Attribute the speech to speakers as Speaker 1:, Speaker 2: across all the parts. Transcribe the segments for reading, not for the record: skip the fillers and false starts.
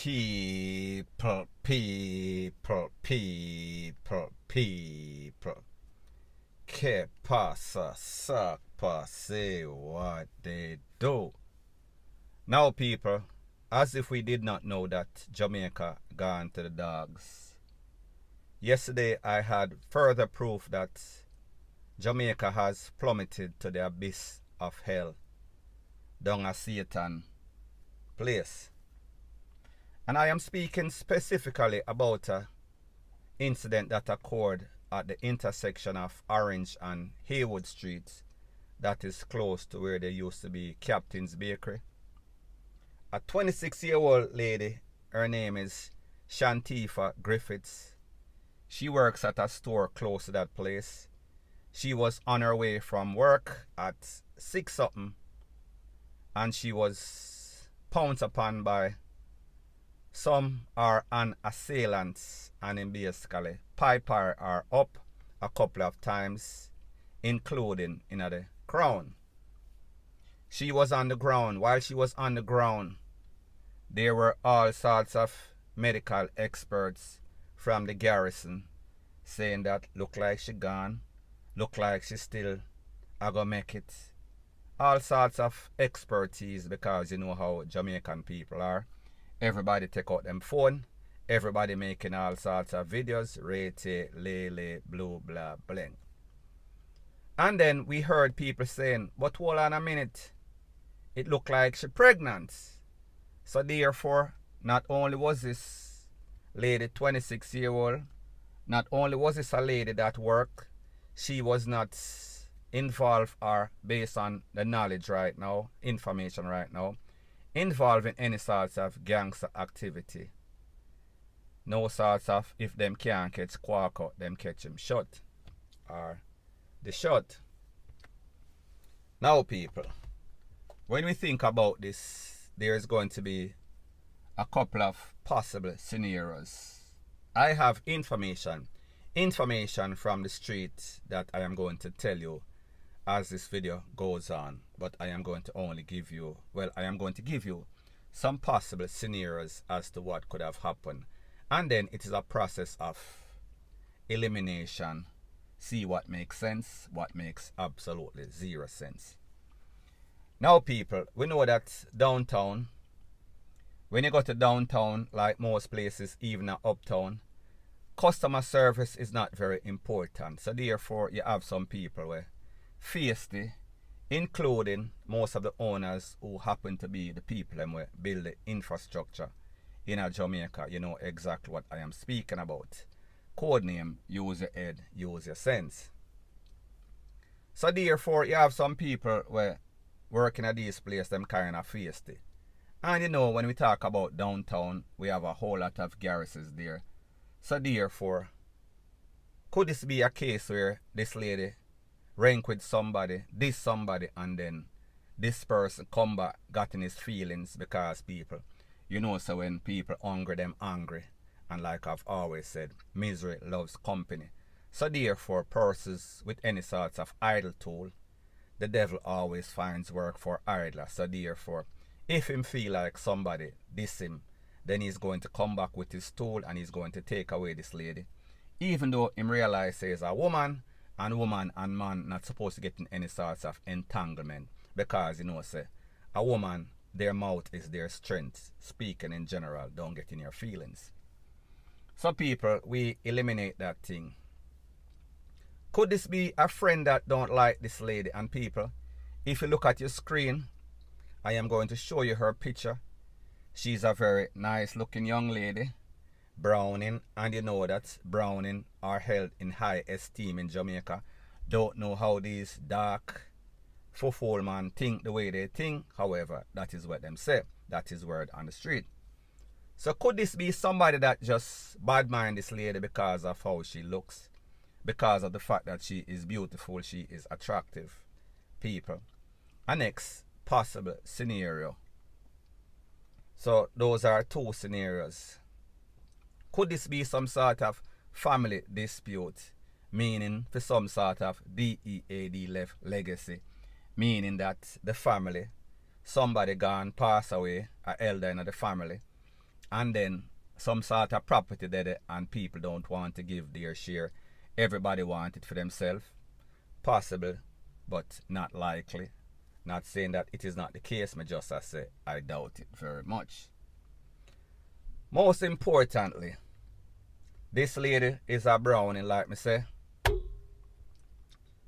Speaker 1: People. Que pasa, suck, say what they do. Now, people, as if we did not know that Jamaica gone to the dogs. Yesterday, I had further proof that Jamaica has plummeted to the abyss of hell, down a Satan place. And I am speaking specifically about an incident that occurred at the intersection of Orange and Haywood Streets, that is close to where there used to be Captain's Bakery. A 26-year-old lady, her name is Shanteva Griffiths. She works at a store close to that place. She was on her way from work at 6 something, and she was pounced upon by some are an assailants, and in basically pipe her up a couple of times, including in the crown. She was on the ground. While she was on the ground, there were all sorts of medical experts from the garrison saying that look like she gone, look like she still gonna make it. All sorts of expertise, because you know how Jamaican people are. Everybody take out them phone. Everybody making all sorts of videos. Rete, lele, blue, blah, bling. And then we heard people saying, but hold on a minute. It looked like she pregnant. So therefore, not only was this lady 26-year-old, not only was this a lady that worked, she was not involved, or based on the knowledge right now, information right now, involved in any sorts of gangster activity. No sorts of, if them can't catch Quark out, them catch him shot. Or the shot. Now, people, when we think about this, there is going to be a couple of possible scenarios. I have information from the street that I am going to tell you as this video goes on, but I am going to only give you, I am going to give you some possible scenarios as to what could have happened. And then it is a process of elimination. See what makes sense, what makes absolutely zero sense. Now, people, we know that downtown, when you go to downtown, like most places, even uptown, customer service is not very important. So therefore, you have some people where feisty, including most of the owners who happen to be the people who build the infrastructure in Jamaica. You know exactly what I am speaking about. Codename, use your head, use your sense. So therefore, you have some people where working at these places, them kind of feisty. And you know, when we talk about downtown, we have a whole lot of garrisons there. So therefore, could this be a case where this lady rank with somebody, and then this person come back, got in his feelings, because people, you know, so when people hungry, them angry. And like I've always said, misery loves company. So therefore, persons with any sorts of idle tool, the devil always finds work for idler. So therefore, if him feel like somebody diss him, then he's going to come back with his tool and he's going to take away this lady. Even though him realize says a woman and man not supposed to get in any sorts of entanglement, because you know, say a woman, their mouth is their strength. Speaking in general, don't get in your feelings. So people, we eliminate that thing. Could this be a friend that don't like this lady? And people, if you look at your screen, I am going to show you her picture. She's a very nice looking young lady, browning, and you know that browning are held in high esteem in Jamaica. Don't know how these dark full man think the way they think. However, that is what them say. That is word on the street. So could this be somebody that just bad mind this lady because of how she looks? Because of the fact that she is beautiful, she is attractive, people. A next possible scenario. So those are two scenarios. Could this be some sort of family dispute, meaning for some sort of DEAD left legacy, meaning that the family, somebody gone pass away, an elder in the family, and then some sort of property there and people don't want to give their share. Everybody want it for themselves. Possible, but not likely. Not saying that it is not the case, me just I say I doubt it very much. Most importantly, this lady is a brownie, like me say.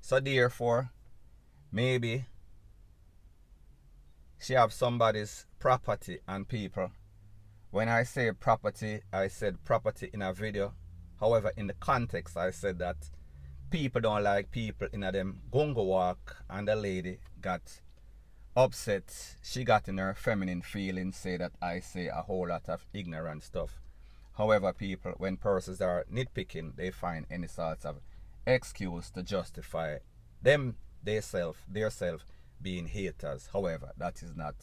Speaker 1: So therefore, maybe she have somebody's property and people. When I say property, I said property in a video. However, in the context, I said that people don't like people in a them gongo walk, and the lady got upset. She got in her feminine feelings, say that I say a whole lot of ignorant stuff. However, people, when persons are nitpicking, they find any sort of excuse to justify them, their self being haters. However, that is not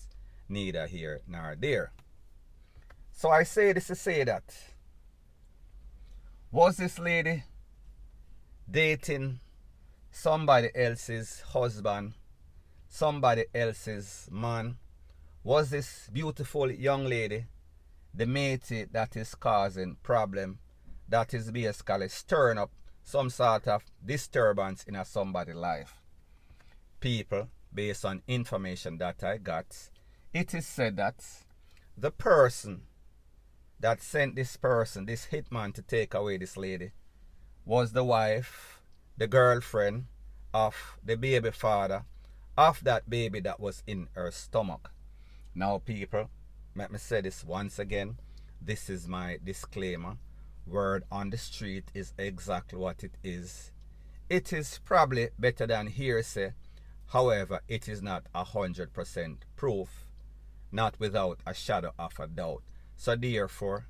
Speaker 1: neither here nor there. So I say this to say that, was this lady dating somebody else's husband, somebody else's man? Was this beautiful young lady the matey that is causing problem, that is basically stirring up some sort of disturbance in somebody's life? People, based on information that I got, it is said that the person that sent this person, this hitman, to take away this lady was the wife, the girlfriend of the baby father of that baby that was in her stomach. Now people, let me say this once again. This is my disclaimer. Word on the street is exactly what it is. It is probably better than hearsay. However, it is not 100% proof. Not without a shadow of a doubt. So therefore,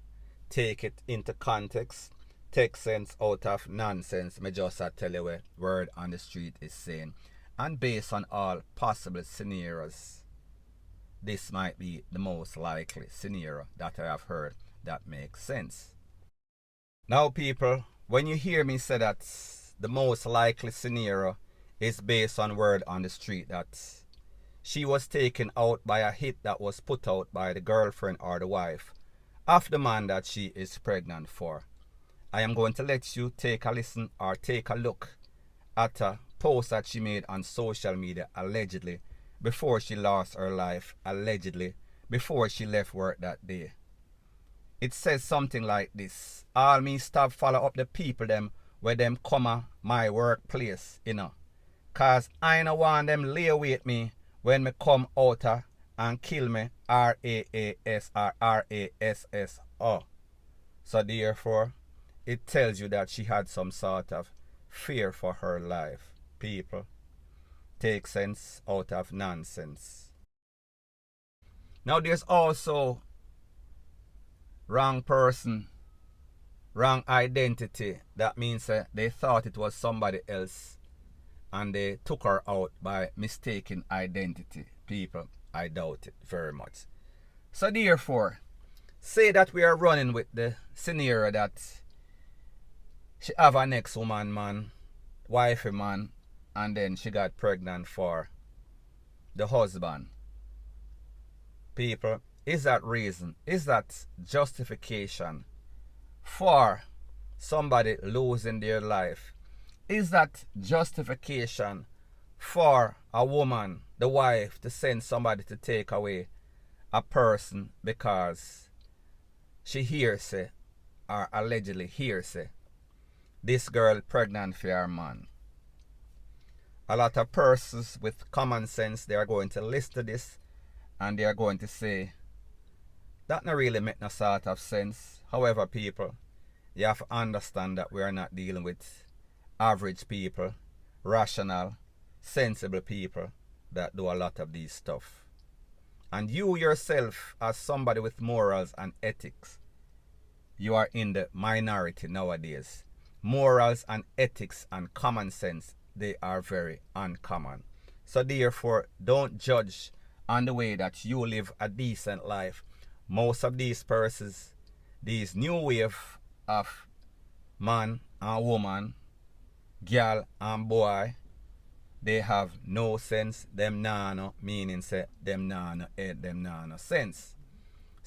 Speaker 1: take it into context. Take sense out of nonsense. Me just tell you what word on the street is saying. And based on all possible scenarios, this might be the most likely scenario that I have heard that makes sense. Now people, when you hear me say that the most likely scenario is based on word on the street that she was taken out by a hit that was put out by the girlfriend or the wife of the man that she is pregnant for, I am going to let you take a listen or take a look at a post that she made on social media allegedly before she lost her life, allegedly before she left work that day. It says something like this: all me stop follow up the people them where them come my workplace, cause I no want them lay with me when me come out and kill me, RAAS or RASSO. So therefore, it tells you that she had some sort of fear for her life. People, take sense out of nonsense. Now there's also wrong person, wrong identity. That means they thought it was somebody else and they took her out by mistaken identity. People, I doubt it very much. So therefore, say that we are running with the scenario that she have a next woman man, wifey man, and then she got pregnant for the husband. People, is that reason, is that justification for somebody losing their life? Is that justification for a woman, the wife, to send somebody to take away a person because she hearsay or allegedly hearsay this girl pregnant for her man? A lot of persons with common sense, they are going to listen to this and they are going to say that not really make no sort of sense. However, people, you have to understand that we are not dealing with average people, rational, sensible people that do a lot of these stuff. And you yourself, as somebody with morals and ethics, you are in the minority nowadays. Morals and ethics and common sense, they are very uncommon. So therefore, don't judge on the way that you live a decent life. Most of these persons, these new wave of man and woman, girl and boy, they have no sense. Them nano, meaning say them nano head, them nano sense.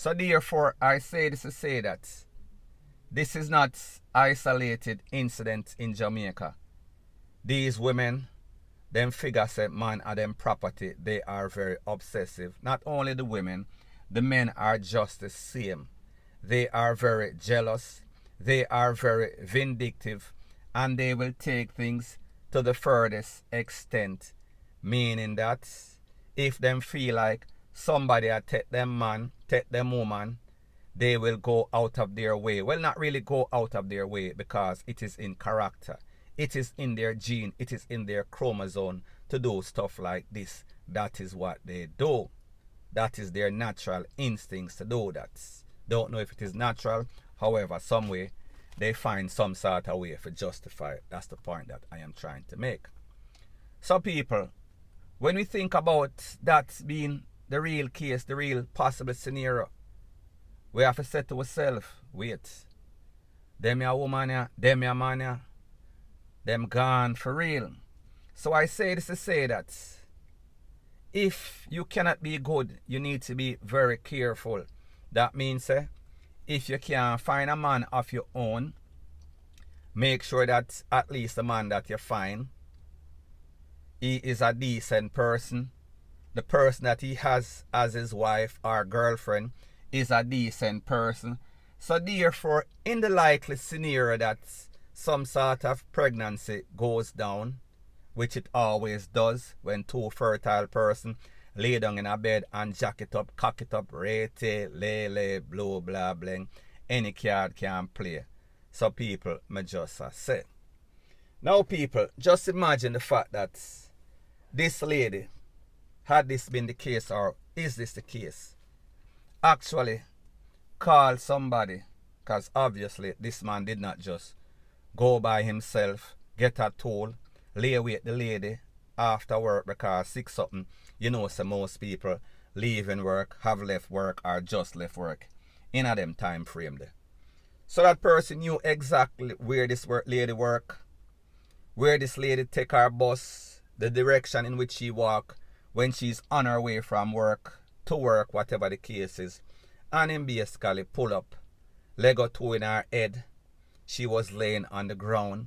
Speaker 1: So therefore, I say this to say that this is not isolated incident in Jamaica. These women, them figure say man are them property, they are very obsessive. Not only the women, the men are just the same. They are very jealous, they are very vindictive, and they will take things to the furthest extent. Meaning that if them feel like somebody had take them man, take them woman, they will go out of their way. Well, not really go out of their way, because it is in character. It is in their gene, it is in their chromosome to do stuff like this. That is what they do. That is their natural instincts to do that. Don't know if it is natural, however, some way they find some sort of way to justify it. That's the point that I am trying to make. So people, when we think about that being the real case, the real possible scenario, we have to say to ourselves, wait, them ya woman ya, them ya man ya, them gone for real. So I say this to say that if you cannot be good, you need to be very careful. That means if you can find a man of your own, make sure that at least the man that you find, he is a decent person. The person that he has as his wife or girlfriend is a decent person. So therefore, in the likely scenario that some sort of pregnancy goes down, which it always does when two fertile persons lay down in a bed and jack it up, cock it up, rate, lele, blow, blah, bling, any card can play. So people, me just say. Now people, just imagine the fact that this lady, had this been the case, or is this the case, actually call somebody, because obviously this man did not just go by himself, get a tool, lay with the lady after work, because 6 something, you know, so most people leaving work, have left work, or just left work in a them time frame there. So that person knew exactly where this lady work, where this lady take her bus, the direction in which she walk when she's on her way from work to work, whatever the case is. And him basically pull up, leg or two in her head. She was laying on the ground,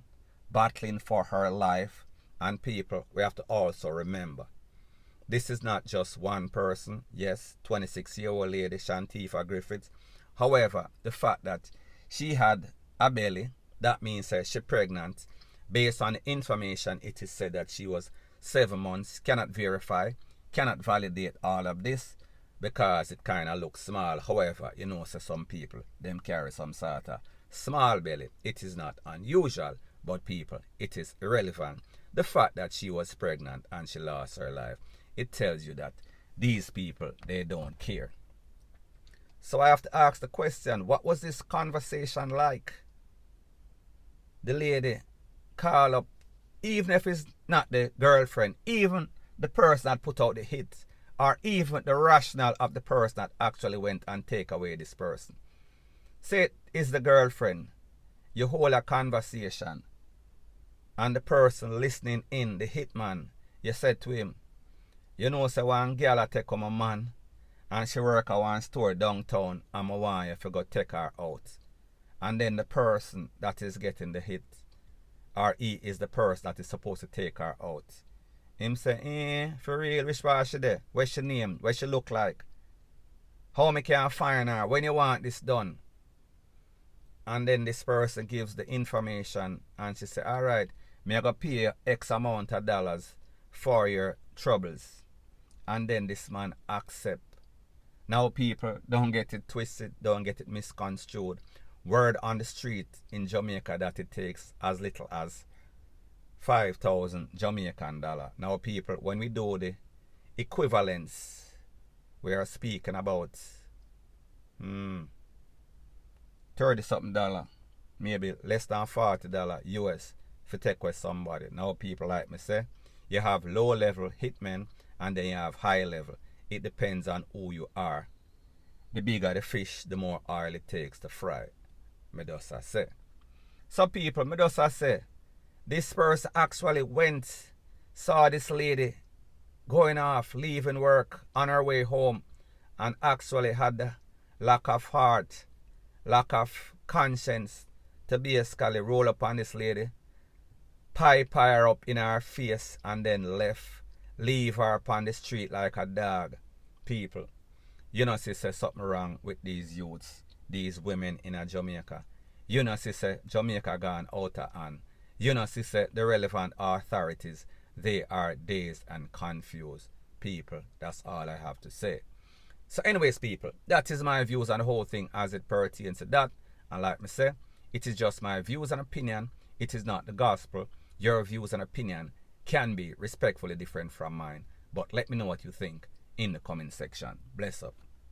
Speaker 1: battling for her life. And people, we have to also remember, this is not just one person. Yes, 26-year-old lady Shanteva Griffiths. However, the fact that she had a belly, that means she's pregnant. Based on the information, it is said that she was 7 months. Cannot verify, cannot validate all of this, because it kind of looks small. However, you know, so some people, them carry some sort of small belly. It is not unusual, but people, it is irrelevant. The fact that she was pregnant and she lost her life, it tells you that these people, they don't care. So I have to ask the question, what was this conversation like? The lady call up, even if it's not the girlfriend, even the person that put out the hit, or even the rationale of the person that actually went and take away this person. Say it is the girlfriend. You hold a conversation, and the person listening in, the hitman, you said to him, you know, say one girl I take on a man, and she work at one store downtown, and I want you to go take her out. And then the person that is getting the hit, or he is the person that is supposed to take her out. Him say, for real, which was she there? What's she name? What she look like? How me can find her? When you want this done? And then this person gives the information, and she say, alright, me I go pay you X amount of dollars for your troubles. And then this man accept. Now people, don't get it twisted, don't get it misconstrued. Word on the street in Jamaica that it takes as little as 5,000 Jamaican dollar. Now people, when we do the equivalence, we are speaking about 30 something dollar, maybe less than $40 US if you take with somebody. Now people, like me say, you have low level hitmen and then you have high level. It depends on who you are. The bigger the fish, the more oil it takes to fry. Me just say. So people, me just say, this person actually went, saw this lady going off, leaving work, on her way home, and actually had the lack of heart, lack of conscience to basically roll up on this lady, pipe her up in her face, and then leave her upon the street like a dog. People, you know, see, say something wrong with these youths, these women in a Jamaica. You know, see, say Jamaica gone out of hand. You know, see, say the relevant authorities, they are dazed and confused. People, that's all I have to say. So anyways, people, that is my views on the whole thing as it pertains to that. And like me say, it is just my views and opinion. It is not the gospel. Your views and opinion can be respectfully different from mine. But let me know what you think in the comment section. Bless up.